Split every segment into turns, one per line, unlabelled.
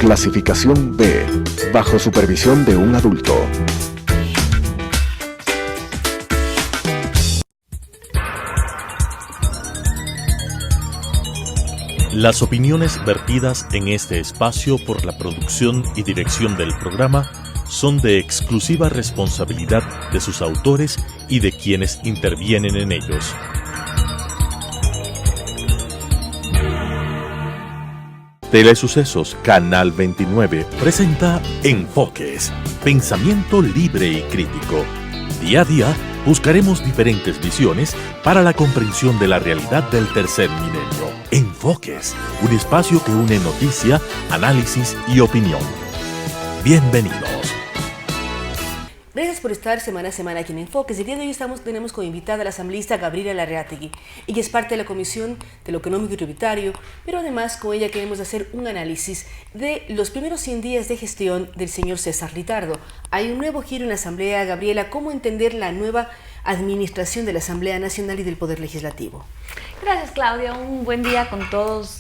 Clasificación B, bajo supervisión de un adulto.
Las opiniones vertidas en este espacio por la producción y dirección del programa son de exclusiva responsabilidad de sus autores y de quienes intervienen en ellos. Telesucesos Canal 29 presenta Enfoques, pensamiento libre y crítico. Día a día buscaremos diferentes visiones para la comprensión de la realidad del tercer milenio. Enfoques, un espacio que une noticia, análisis y opinión. Bienvenidos.
Gracias por estar semana a semana aquí en Enfoques. El día de hoy tenemos como invitada a la asambleísta Gabriela Larreategui, ella es parte de la Comisión de lo Económico y Tributario, pero además con ella queremos hacer un análisis de los primeros 100 días de gestión del señor César Litardo. Hay un nuevo giro en la Asamblea. Gabriela, ¿cómo entender la nueva administración de la Asamblea Nacional y del Poder Legislativo?
Gracias, Claudia. Un buen día con todos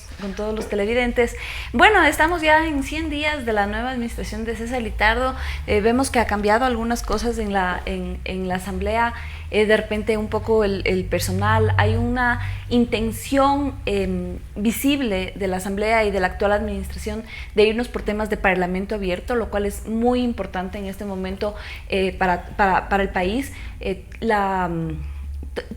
los televidentes. Bueno, estamos ya en 100 días de la nueva administración de César Litardo. Vemos que ha cambiado algunas cosas en la Asamblea. De repente un poco el personal. Hay una intención visible de la Asamblea y de la actual administración de irnos por temas de parlamento abierto, lo cual es muy importante en este momento para el país.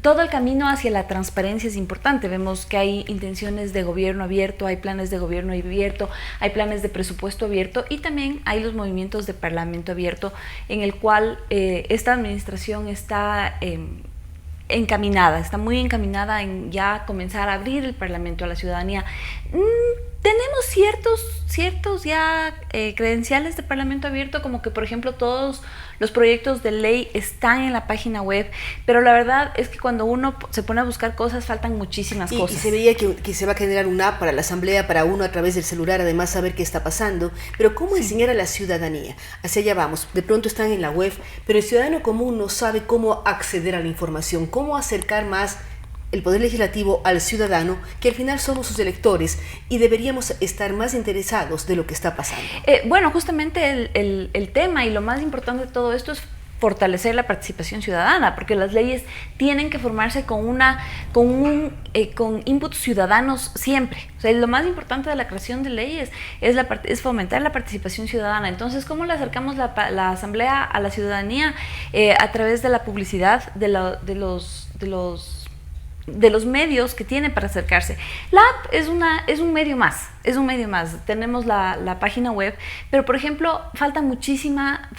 Todo el camino hacia la transparencia es importante. Vemos que hay intenciones de gobierno abierto, hay planes de gobierno abierto, hay planes de presupuesto abierto y también hay los movimientos de parlamento abierto en el cual esta administración está está muy encaminada en ya comenzar a abrir el parlamento a la ciudadanía. Tenemos ciertos ya credenciales de parlamento abierto, como que por ejemplo todos los proyectos de ley están en la página web, pero la verdad es que cuando uno se pone a buscar cosas faltan muchísimas cosas.
Y se veía que se va a generar una app para la Asamblea, para uno a través del celular además saber qué está pasando, pero ¿cómo enseñar a la ciudadanía? Hacia allá vamos, de pronto están en la web, pero el ciudadano común no sabe cómo acceder a la información, cómo acercar más el Poder Legislativo al ciudadano, que al final somos sus electores y deberíamos estar más interesados de lo que está pasando.
Bueno, justamente el tema y lo más importante de todo esto es fortalecer la participación ciudadana, porque las leyes tienen que formarse con inputs ciudadanos siempre. O sea, lo más importante de la creación de leyes es fomentar la participación ciudadana. Entonces, ¿cómo le acercamos la Asamblea a la ciudadanía? A través de la publicidad, de los medios que tiene para acercarse. La app es un medio más. Tenemos la página web, pero por ejemplo falta muchísima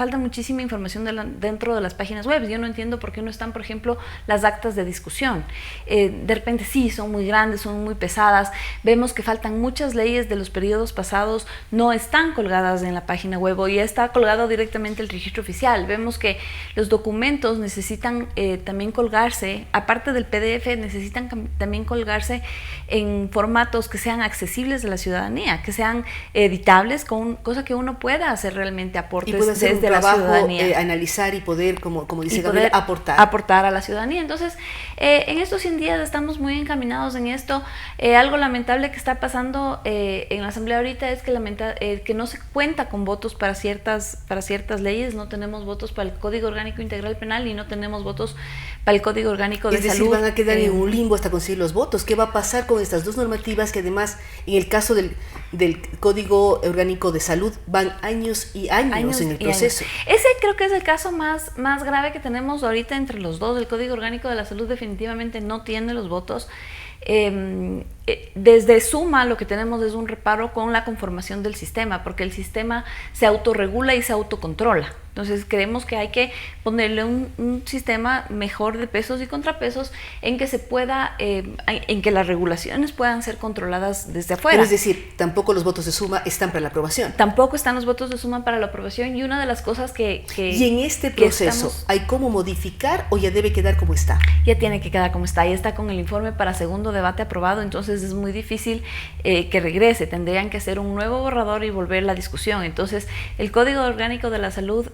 información dentro de las páginas web. Yo no entiendo por qué no están, por ejemplo, las actas de discusión. De repente sí, son muy grandes, son muy pesadas. Vemos que faltan muchas leyes de los periodos pasados, no están colgadas en la página web o ya está colgado directamente el registro oficial. Vemos que los documentos necesitan también colgarse, aparte del PDF, necesitan también colgarse en formatos que sean accesibles a la ciudadanía, que sean editables, cosa que uno pueda hacer realmente aportes desde la ciudadanía.
Analizar y poder, como dice Gabriela,
aportar a la ciudadanía. Entonces, en estos 100 días estamos muy encaminados en esto. Algo lamentable que está pasando en la Asamblea ahorita es que no se cuenta con votos para ciertas leyes. No tenemos votos para el Código Orgánico Integral Penal y no tenemos votos para el Código Orgánico de Salud.
Es decir, van a quedar en un limbo hasta conseguir los votos. ¿Qué va a pasar con estas dos normativas que además, en el caso del Código Orgánico de Salud, van años y años en el proceso?
Ese creo que es el caso más grave que tenemos ahorita entre los dos. El Código Orgánico de la Salud definitivamente no tiene los votos. Desde Suma lo que tenemos es un reparo con la conformación del sistema, porque el sistema se autorregula y se autocontrola. Entonces creemos que hay que ponerle un sistema mejor de pesos y contrapesos en que se pueda, en que las regulaciones puedan ser controladas desde afuera.
Pero es decir, tampoco los votos de Suma están para la aprobación.
Tampoco están los votos de Suma para la aprobación, y una de las cosas que
¿Y en este proceso hay cómo modificar o ya debe quedar como está?
Ya tiene que quedar como está, ya está con el informe para segundo debate aprobado, entonces entonces es muy difícil que regrese, tendrían que hacer un nuevo borrador y volver la discusión. Entonces el Código Orgánico de la Salud,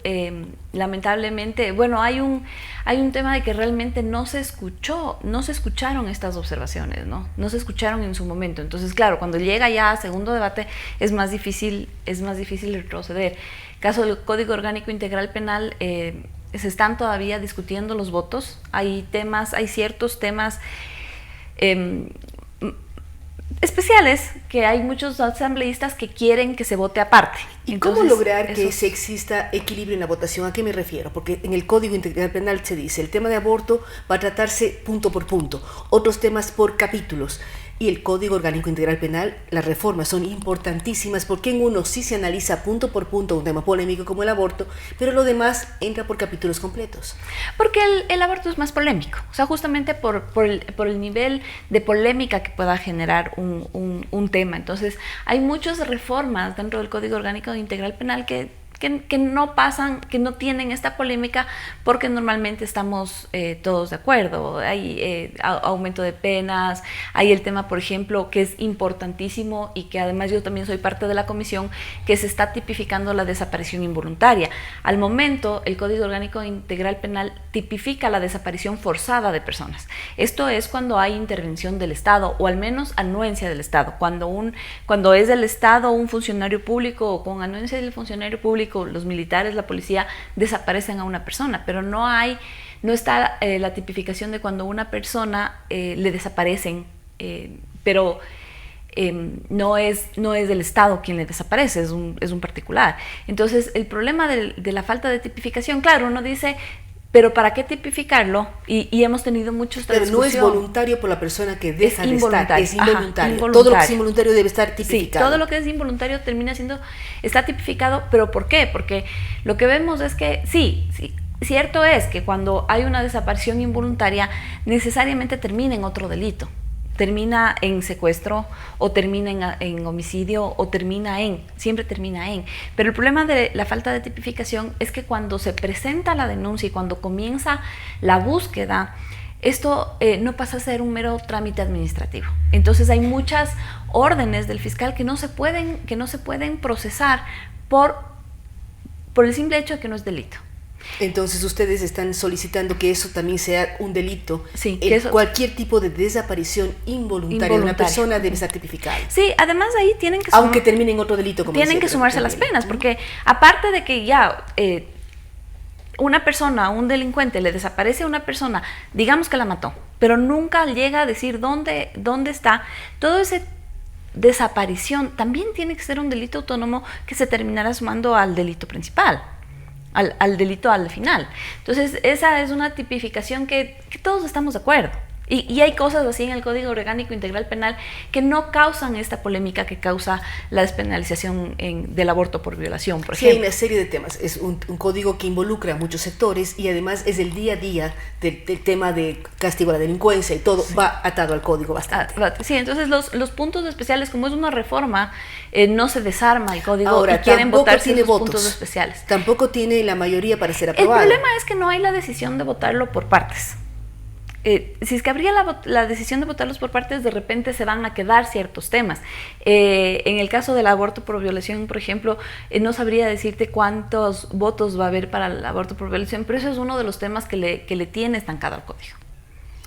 lamentablemente, bueno, hay un tema de que realmente no se escucharon estas observaciones, no se escucharon en su momento. Entonces, claro, cuando llega ya a segundo debate es más difícil retroceder. Caso del Código Orgánico Integral Penal, se están todavía discutiendo los votos. Hay ciertos temas especiales que hay muchos asambleístas que quieren que se vote aparte.
¿Y cómo lograr que se exista equilibrio en la votación? ¿A qué me refiero? Porque en el Código Integral Penal se dice, el tema de aborto va a tratarse punto por punto, otros temas por capítulos. Y el Código Orgánico Integral Penal, las reformas son importantísimas porque en uno sí se analiza punto por punto un tema polémico como el aborto, pero lo demás entra por capítulos completos.
Porque el aborto es más polémico, o sea, justamente por el nivel de polémica que pueda generar un tema. Entonces, hay muchas reformas dentro del Código Orgánico Integral Penal que no pasan, que no tienen esta polémica porque normalmente estamos todos de acuerdo. Hay aumento de penas, hay el tema, por ejemplo, que es importantísimo y que además yo también soy parte de la comisión, que se está tipificando la desaparición involuntaria. Al momento, el Código Orgánico Integral Penal tipifica la desaparición forzada de personas. Esto es cuando hay intervención del Estado o al menos anuencia del Estado. Cuando es del Estado un funcionario público o con anuencia del funcionario público, los militares, la policía, desaparecen a una persona, pero no está la tipificación de cuando una persona le desaparecen, pero no es del Estado quien le desaparece, es un particular. Entonces, el problema de la falta de tipificación, claro, uno dice, pero ¿para qué tipificarlo? Y hemos tenido mucho esta discusión.
Pero no es voluntario por la persona que deja de estar, es involuntario.
Involuntario.
Todo lo que es involuntario debe estar tipificado.
Sí, todo lo que es involuntario está tipificado, pero ¿por qué? Porque lo que vemos es que sí, cierto es que cuando hay una desaparición involuntaria, necesariamente termina en otro delito. Termina en secuestro o termina en homicidio o siempre termina en. Pero el problema de la falta de tipificación es que cuando se presenta la denuncia y cuando comienza la búsqueda, esto no pasa a ser un mero trámite administrativo. Entonces hay muchas órdenes del fiscal que no se pueden procesar por el simple hecho de que no es delito.
Entonces ustedes están solicitando que eso también sea un delito.
Sí,
cualquier tipo de desaparición involuntaria de una persona debe estar tipificado.
Sí, además ahí tienen que
aunque termine en otro delito, como
tienen que sumarse las penas, porque aparte de que ya una persona, un delincuente le desaparece a una persona, digamos que la mató, pero nunca llega a decir dónde está, todo ese desaparición también tiene que ser un delito autónomo que se terminará sumando al delito principal. Al delito al final. Entonces, esa es una tipificación que todos estamos de acuerdo. Y hay cosas así en el Código Orgánico Integral Penal que no causan esta polémica que causa la despenalización del aborto por violación, por ejemplo.
Sí, hay una serie de temas. Es un código que involucra a muchos sectores y además es el día a día del tema de castigo a la delincuencia y todo va atado al código bastante.
Sí, entonces los puntos especiales, como es una reforma, no se desarma el código.
Ahora,
y quieren votarse los
votos,
puntos especiales.
Tampoco tiene la mayoría para ser aprobado.
El problema es que no hay la decisión de votarlo por partes. Si es que habría la decisión de votarlos por partes, de repente se van a quedar ciertos temas. En el caso del aborto por violación, por ejemplo, no sabría decirte cuántos votos va a haber para el aborto por violación, pero eso es uno de los temas que le tiene estancado al código.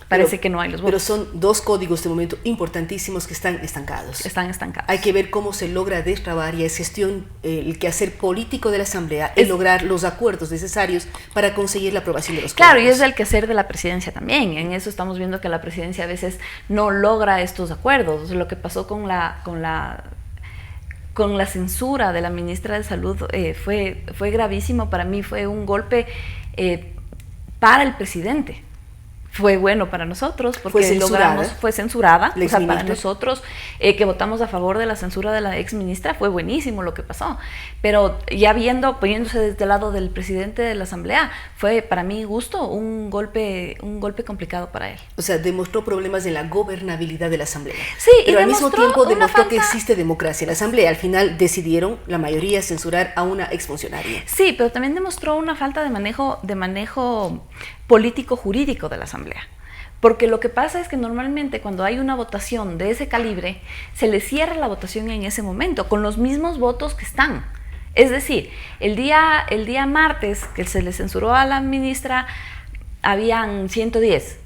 Parece que no hay los votos.
Pero son dos códigos de momento importantísimos que están estancados.
Están estancados.
Hay que ver cómo se logra destrabar y es gestión, el quehacer político de la Asamblea, el lograr los acuerdos necesarios para conseguir la aprobación de los códigos.
Claro, y es el quehacer de la presidencia también. En eso estamos viendo que la presidencia a veces no logra estos acuerdos. Lo que pasó con la censura de la ministra de Salud fue gravísimo. Para mí fue un golpe para el presidente. Fue bueno para nosotros porque fue censurada, o sea, para nosotros que votamos a favor de la censura de la ex ministra, fue buenísimo lo que pasó, pero ya poniéndose desde el lado del presidente de la Asamblea, fue para mi gusto un golpe complicado para él.
O sea, demostró problemas en la gobernabilidad de la Asamblea.
Sí,
pero al mismo tiempo demostró que existe democracia en la Asamblea. Al final decidieron la mayoría censurar a una exfuncionaria.
Sí, pero también demostró una falta de manejo político-jurídico de la Asamblea. Porque lo que pasa es que normalmente cuando hay una votación de ese calibre, se le cierra la votación en ese momento, con los mismos votos que están. Es decir, el día martes que se le censuró a la ministra, habían 110.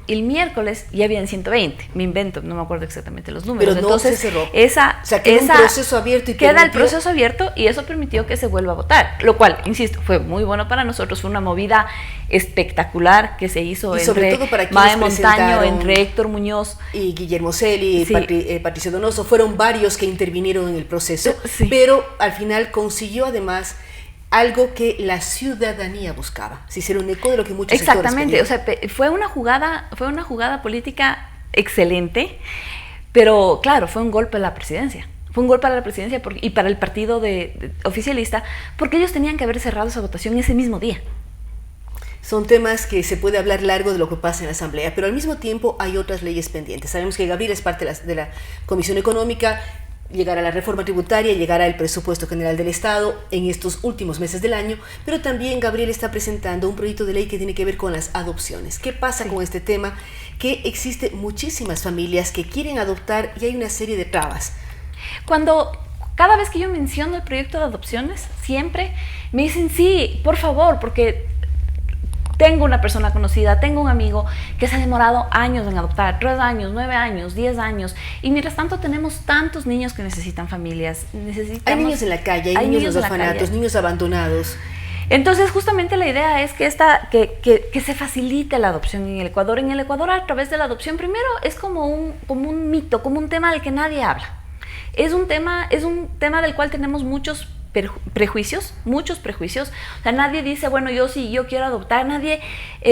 El miércoles ya habían 120, me invento, no me acuerdo exactamente los números.
Pero no
entonces,
se cerró.
Esa,
o sea, queda un proceso abierto y
queda el proceso abierto y eso permitió que se vuelva a votar. Lo cual, insisto, fue muy bueno para nosotros, fue una movida espectacular que se hizo
y sobre
entre
todo para
Mae Montaño, entre Héctor Muñoz
y Guillermo Celi,
sí.
Patricio Donoso, fueron varios que intervinieron en el proceso,
sí.
Pero al final consiguió además algo que la ciudadanía buscaba. Se hicieron eco de lo que muchos
exactamente,
sectores
o sea, fue una jugada política excelente, pero claro, fue un golpe a la presidencia. Fue un golpe a la presidencia y para el partido oficialista, porque ellos tenían que haber cerrado esa votación ese mismo día.
Son temas que se puede hablar largo de lo que pasa en la Asamblea, pero al mismo tiempo hay otras leyes pendientes. Sabemos que Gabriela es parte de la Comisión Económica, llegará la reforma tributaria, llegará el presupuesto general del Estado en estos últimos meses del año, pero también Gabriela está presentando un proyecto de ley que tiene que ver con las adopciones. ¿Qué pasa con este tema? Que existen muchísimas familias que quieren adoptar y hay una serie de trabas.
Cada vez que yo menciono el proyecto de adopciones, siempre me dicen sí, por favor, porque tengo una persona conocida, tengo un amigo que se ha demorado años en adoptar, 3 años, 9 años, 10 años, y mientras tanto tenemos tantos niños que necesitan familias.
Hay niños en la calle, hay niños en los orfanatos, niños abandonados.
Entonces, justamente la idea es que se facilite la adopción en el Ecuador. En el Ecuador, a través de la adopción, primero es como un mito, como un tema del que nadie habla. Es un tema del cual tenemos muchos prejuicios. O sea, nadie dice, bueno, yo quiero adoptar.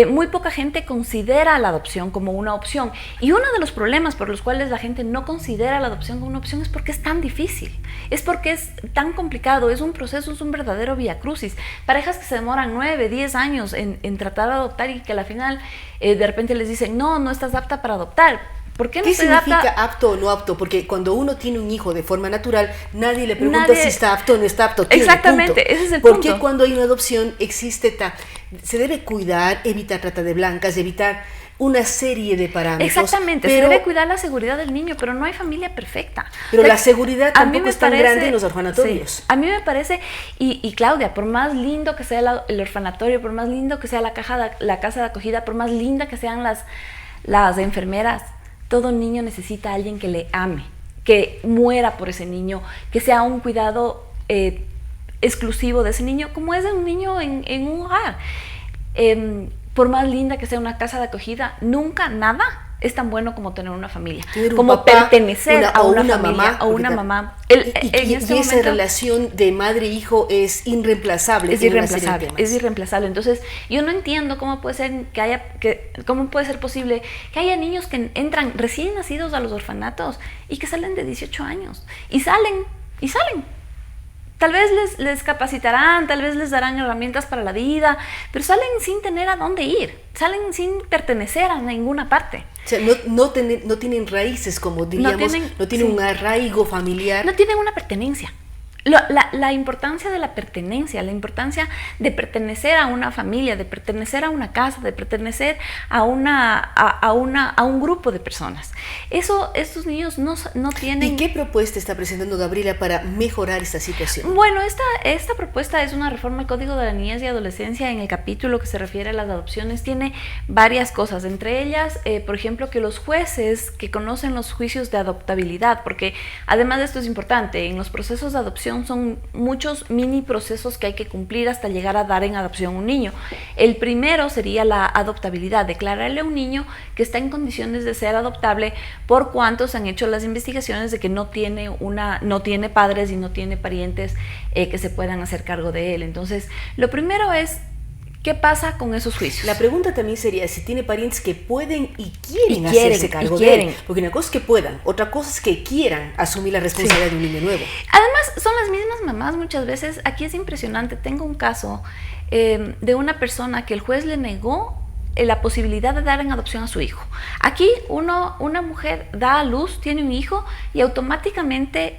Muy poca gente considera la adopción como una opción. Y uno de los problemas por los cuales la gente no considera la adopción como una opción es porque es tan difícil. Es porque es tan complicado. Es un proceso, es un verdadero viacrucis. Parejas que se demoran 9, 10 años en tratar de adoptar y que al final de repente les dicen, no estás apta para adoptar. ¿Por qué no
significa apto o no apto? Porque cuando uno tiene un hijo de forma natural, nadie le pregunta si está apto o no está apto.
Exactamente, ese es el punto.
Porque cuando hay una adopción se debe cuidar, evitar trata de blancas, evitar una serie de parámetros.
Exactamente, se debe cuidar la seguridad del niño, pero no hay familia perfecta.
Pero la seguridad tampoco es tan grande en los orfanatorios.
Sí, a mí me parece, y Claudia, por más lindo que sea el orfanatorio, por más lindo que sea la casa de acogida, por más linda que sean las enfermeras, todo niño necesita a alguien que le ame, que muera por ese niño, que sea un cuidado exclusivo de ese niño, como es de un niño en un hogar. Por más linda que sea una casa de acogida, nunca nada es tan bueno como tener una familia, como papá, pertenecer a una familia o una mamá.
Y esa relación de madre-hijo es irreemplazable.
Es irreemplazable. Entonces, yo no entiendo cómo puede ser posible que haya niños que entran recién nacidos a los orfanatos y que salen de 18 años. Y salen. Tal vez les capacitarán, tal vez les darán herramientas para la vida, pero salen sin tener a dónde ir, salen sin pertenecer a ninguna parte.
O sea, no tienen raíces, como diríamos, no tienen un arraigo familiar.
No tienen una pertenencia. La importancia de la pertenencia, la importancia de pertenecer a una familia, de pertenecer a una casa, de pertenecer a un grupo de personas. Estos niños no tienen...
¿Y qué propuesta está presentando Gabriela para mejorar esta situación?
Bueno, esta propuesta es una reforma al Código de la Niñez y Adolescencia. En el capítulo que se refiere a las adopciones tiene varias cosas, entre ellas, por ejemplo, que los jueces que conocen los juicios de adoptabilidad, porque además de esto es importante, en los procesos de adopción son muchos mini procesos que hay que cumplir hasta llegar a dar en adopción un niño. El primero sería la adoptabilidad, declararle a un niño que está en condiciones de ser adoptable por cuanto se han hecho las investigaciones de que no tiene padres y no tiene parientes que se puedan hacer cargo de él. Entonces, lo primero es, ¿qué pasa con esos juicios?
La pregunta también sería si tiene parientes que pueden y quieren hacerse cargo de él. Porque una cosa es que puedan, otra cosa es que quieran asumir la responsabilidad de un niño nuevo.
Además, son las mismas mamás muchas veces. Aquí es impresionante. Tengo un caso de una persona que el juez le negó la posibilidad de dar en adopción a su hijo. Aquí una mujer da a luz, tiene un hijo y automáticamente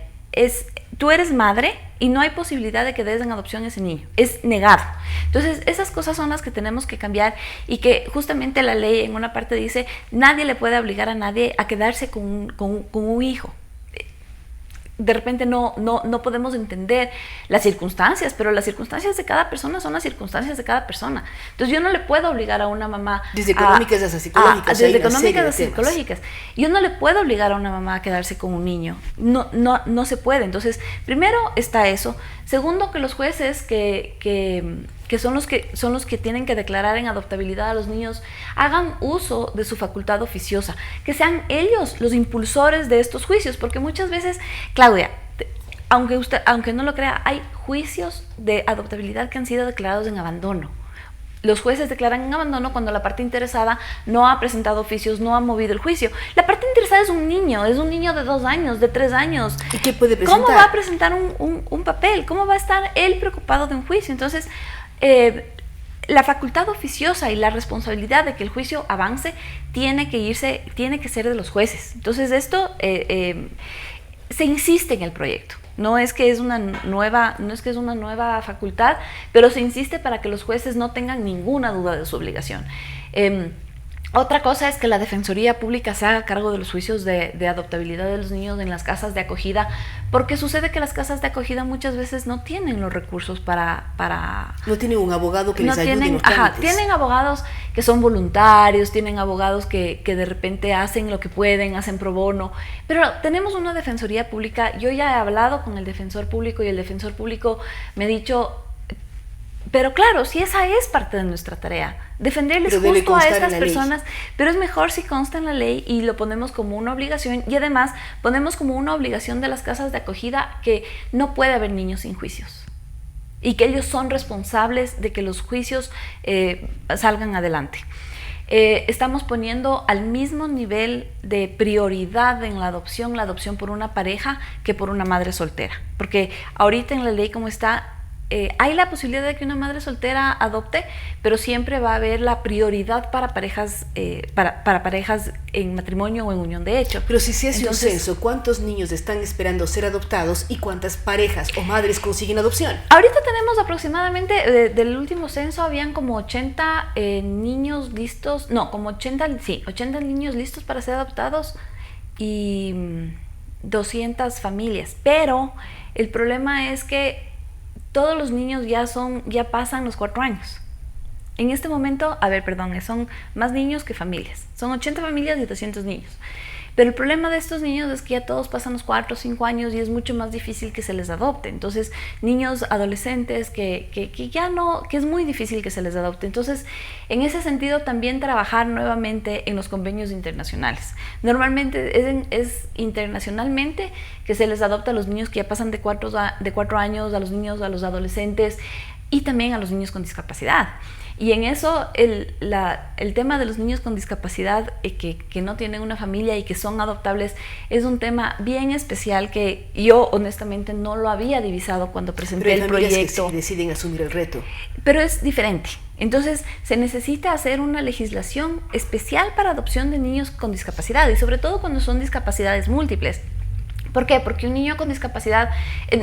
tú eres madre y no hay posibilidad de que des en adopción a ese niño, es negado. Entonces esas cosas son las que tenemos que cambiar, y que justamente la ley en una parte dice, nadie le puede obligar a nadie a quedarse con un hijo. De repente no podemos entender las circunstancias, pero las circunstancias de cada persona son las circunstancias de cada persona. Entonces yo no le puedo obligar a una mamá...
Desde económicas hasta psicológicas.
Desde económicas hasta psicológicas. Yo no le puedo obligar a una mamá a quedarse con un niño. No se puede. Entonces, primero está eso. Segundo, que los jueces que son los que tienen que declarar en adoptabilidad a los niños, hagan uso de su facultad oficiosa, que sean ellos los impulsores de estos juicios, porque muchas veces, Claudia, aunque no lo crea, hay juicios de adoptabilidad que han sido declarados en abandono. Los jueces declaran en abandono cuando la parte interesada no ha presentado oficios, no ha movido el juicio. La parte interesada es un niño de 2 años, de 3 años.
¿Y qué puede presentar?
¿Cómo va a presentar un papel? ¿Cómo va a estar él preocupado de un juicio? Entonces, la facultad oficiosa y la responsabilidad de que el juicio avance tiene que ser de los jueces. Entonces esto se insiste en el proyecto. No es que es una nueva facultad, pero se insiste para que los jueces no tengan ninguna duda de su obligación. Otra cosa es que la Defensoría Pública se haga cargo de los juicios de adoptabilidad de los niños en las casas de acogida, porque sucede que las casas de acogida muchas veces no tienen los recursos para
no tienen un abogado que les ayude en los trámites.
Tienen abogados que son voluntarios, tienen abogados que de repente hacen lo que pueden, hacen pro bono, pero tenemos una Defensoría Pública. Yo ya he hablado con el Defensor Público y el Defensor Público me ha dicho, pero claro, si esa es parte de nuestra tarea, defenderles justo a estas personas, pero es mejor si consta en la ley y lo ponemos como una obligación, y además ponemos como una obligación de las casas de acogida que no puede haber niños sin juicios y que ellos son responsables de que los juicios salgan adelante. Estamos poniendo al mismo nivel de prioridad en la adopción por una pareja que por una madre soltera, porque ahorita en la ley como está, hay la posibilidad de que una madre soltera adopte, pero siempre va a haber la prioridad para parejas para parejas en matrimonio o en unión de hecho.
Pero si se hace un censo, ¿cuántos niños están esperando ser adoptados y cuántas parejas o madres consiguen adopción?
Ahorita tenemos aproximadamente, del último censo habían como 80 niños listos, no, como 80 niños listos para ser adoptados y 200 familias, pero el problema es que todos los niños ya pasan los 4 años. En este momento, son más niños que familias. Son 80 familias y 200 niños. Pero el problema de estos niños es que ya todos pasan los 4 o 5 años y es mucho más difícil que se les adopte. Entonces, niños adolescentes que es muy difícil que se les adopte. Entonces, en ese sentido, también trabajar nuevamente en los convenios internacionales. Normalmente es internacionalmente que se les adopta a los niños que ya pasan de 4 años, a los adolescentes y también a los niños con discapacidad. Y en eso el tema de los niños con discapacidad que no tienen una familia y que son adoptables es un tema bien especial que yo honestamente no lo había divisado cuando presenté el proyecto.
Que deciden asumir el reto.
Pero es diferente. Entonces se necesita hacer una legislación especial para adopción de niños con discapacidad y sobre todo cuando son discapacidades múltiples. ¿Por qué? Porque un niño con discapacidad,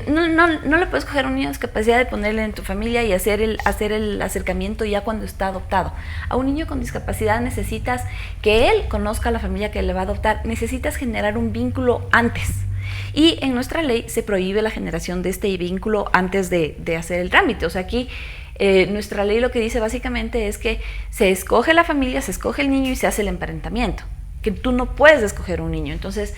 no le puedes coger a un niño con discapacidad y ponerle en tu familia y hacer el acercamiento ya cuando está adoptado. A un niño con discapacidad necesitas que él conozca a la familia que le va a adoptar, necesitas generar un vínculo antes. Y en nuestra ley se prohíbe la generación de este vínculo antes de hacer el trámite. O sea, aquí nuestra ley lo que dice básicamente es que se escoge la familia, se escoge el niño y se hace el emparentamiento. Que tú no puedes escoger un niño. Entonces,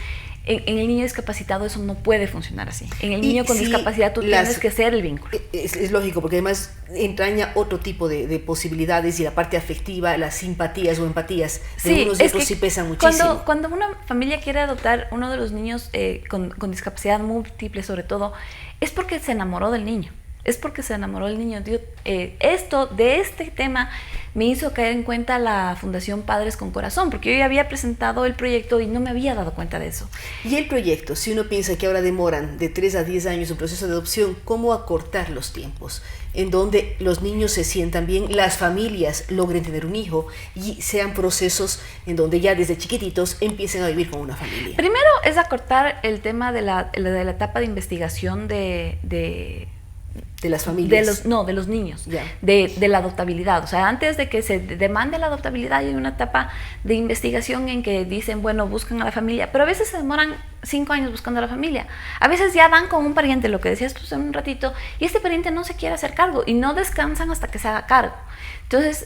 en el niño discapacitado eso no puede funcionar así. En el niño con discapacidad tú tienes que hacer el vínculo.
Es lógico, porque además entraña otro tipo de posibilidades y la parte afectiva, las simpatías o empatías de unos y otros sí pesan muchísimo. Cuando
una familia quiere adoptar uno de los niños con discapacidad múltiple sobre todo, es porque se enamoró del niño. Es porque se enamoró del niño. De este tema me hizo caer en cuenta la Fundación Padres con Corazón, porque yo ya había presentado el proyecto y no me había dado cuenta de eso.
Y el proyecto, si uno piensa que ahora demoran de 3 a 10 años un proceso de adopción, ¿cómo acortar los tiempos? En donde los niños se sientan bien, las familias logren tener un hijo y sean procesos en donde ya desde chiquititos empiecen a vivir con una familia.
Primero es acortar el tema de la etapa de investigación de
las familias.
De los niños, de la adoptabilidad. O sea, antes de que se demande la adoptabilidad hay una etapa de investigación en que dicen, bueno, buscan a la familia, pero a veces se demoran 5 años buscando a la familia. A veces ya dan con un pariente, lo que decías tú en un ratito, y este pariente no se quiere hacer cargo y no descansan hasta que se haga cargo. Entonces,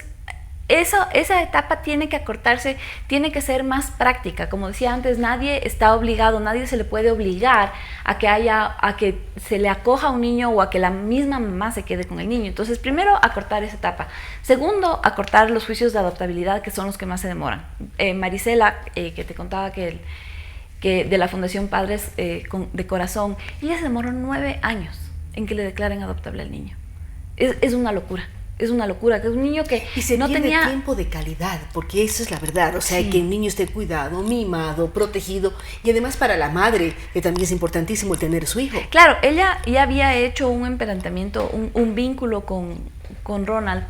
esa etapa tiene que acortarse, tiene que ser más práctica. Como decía antes, nadie está obligado, nadie se le puede obligar a que se le acoja a un niño o a que la misma mamá se quede con el niño. Entonces, primero, acortar esa etapa. Segundo, acortar los juicios de adoptabilidad, que son los que más se demoran. Marisela, que te contaba que de la Fundación Padres de Corazón, ella se demoró 9 años en que le declaren adoptable al niño. Es una locura. Es una locura, que es un niño que
y se
no
pierde
tenía
tiempo de calidad, porque eso es la verdad, o sea, sí, que el niño esté cuidado, mimado, protegido, y además para la madre, que también es importantísimo el tener su hijo.
Claro, ella ya había hecho un emparentamiento, un vínculo con Ronald,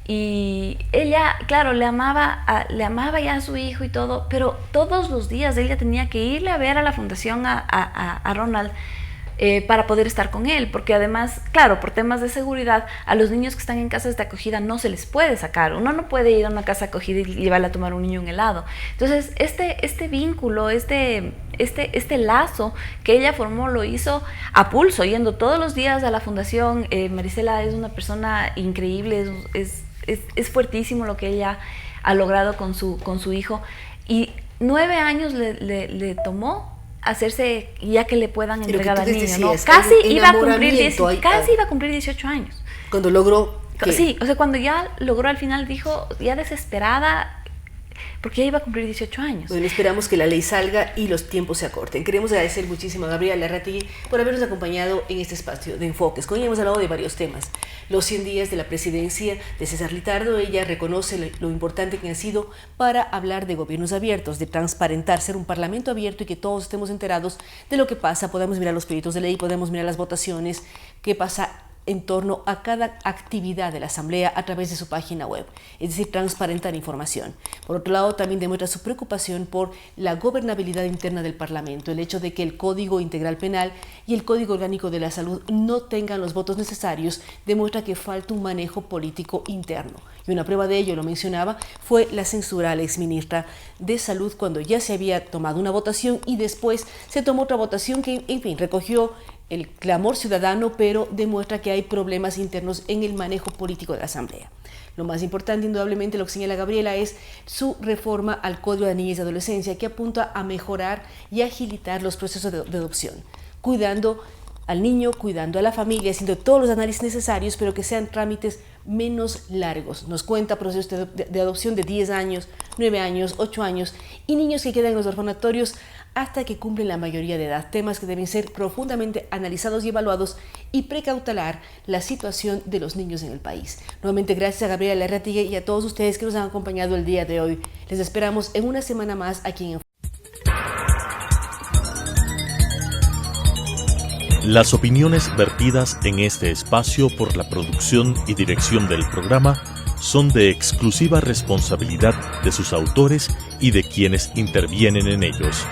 y ella, claro, le amaba ya a su hijo y todo, pero todos los días ella tenía que irle a ver a la fundación a Ronald, para poder estar con él, porque además, claro, por temas de seguridad, a los niños que están en casas de acogida no se les puede sacar. Uno no puede ir a una casa de acogida y llevarle a tomar un niño un helado. Entonces, este vínculo, este lazo que ella formó, lo hizo a pulso, yendo todos los días a la fundación. Marisela es una persona increíble, es fuertísimo lo que ella ha logrado con su hijo, y 9 años le tomó hacerse, ya que le puedan entregar al niño, ¿no? Casi iba a cumplir 18 años.
Cuando logró...
Sí, o sea, cuando ya logró, al final dijo, ya desesperada, porque ya iba a cumplir 18 años.
Bueno, esperamos que la ley salga y los tiempos se acorten. Queremos agradecer muchísimo a Gabriela Larrategui por habernos acompañado en este espacio de Enfoques. Con ella hemos hablado de varios temas. Los 100 días de la presidencia de César Litardo. Ella reconoce lo importante que ha sido para hablar de gobiernos abiertos, de transparentar, ser un parlamento abierto y que todos estemos enterados de lo que pasa. Podemos mirar los proyectos de ley, podemos mirar las votaciones, qué pasa en torno a cada actividad de la Asamblea a través de su página web, es decir, transparentar información. Por otro lado, también demuestra su preocupación por la gobernabilidad interna del Parlamento, el hecho de que el Código Integral Penal y el Código Orgánico de la Salud no tengan los votos necesarios, demuestra que falta un manejo político interno. Y una prueba de ello, lo mencionaba, fue la censura a la exministra de Salud cuando ya se había tomado una votación y después se tomó otra votación que, en fin, recogió el clamor ciudadano, pero demuestra que hay problemas internos en el manejo político de la Asamblea. Lo más importante, indudablemente, lo que señala Gabriela, es su reforma al Código de Niñez y Adolescencia, que apunta a mejorar y agilitar los procesos de adopción, cuidando al niño, cuidando a la familia, haciendo todos los análisis necesarios, pero que sean trámites menos largos. Nos cuenta procesos de adopción de 10 años, 9 años, 8 años, y niños que quedan en los orfanatorios hasta que cumplen la mayoría de edad. Temas que deben ser profundamente analizados y evaluados y precautelar la situación de los niños en el país. Nuevamente, gracias a Gabriela Larrategui y a todos ustedes que nos han acompañado el día de hoy. Les esperamos en una semana más aquí en...
Las opiniones vertidas en este espacio por la producción y dirección del programa son de exclusiva responsabilidad de sus autores y de quienes intervienen en ellos.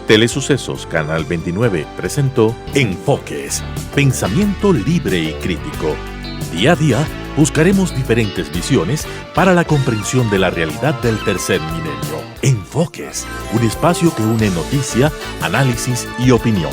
Telesucesos Canal 29 presentó Enfoques, pensamiento libre y crítico. Día a día buscaremos diferentes visiones para la comprensión de la realidad del tercer milenio. Enfoques, un espacio que une noticia, análisis y opinión.